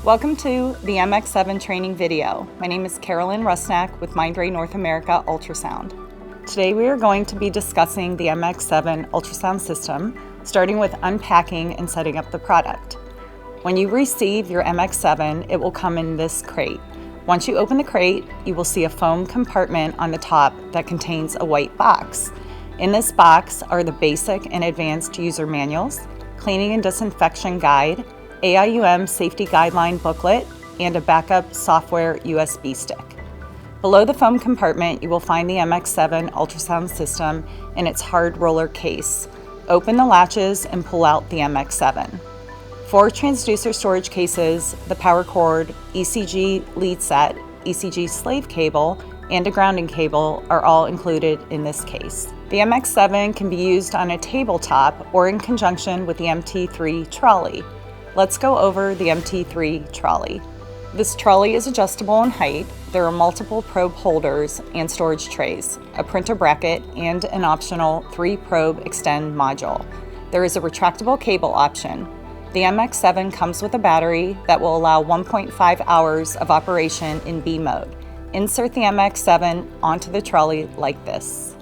Welcome to the MX7 training video. My name is Carolyn Rusnak with Mindray North America Ultrasound. Today we are going to be discussing the MX7 Ultrasound system, starting with unpacking and setting up the product. When you receive your MX7, it will come in this crate. Once you open the crate, you will see a foam compartment on the top that contains a white box. In this box are the basic and advanced user manuals, cleaning and disinfection guide, AIUM safety guideline booklet, and a backup software USB stick. Below the foam compartment, you will find the MX7 ultrasound system in its hard roller case. Open the latches and pull out the MX7. 4 transducer storage cases, the power cord, ECG lead set, ECG slave cable, and a grounding cable are all included in this case. The MX7 can be used on a tabletop or in conjunction with the MT3 trolley. Let's go over the MT3 trolley. This trolley is adjustable in height. There are multiple probe holders and storage trays, a printer bracket, and an optional 3-probe extend module. There is a retractable cable option. The MX7 comes with a battery that will allow 1.5 hours of operation in B mode. Insert the MX7 onto the trolley like this.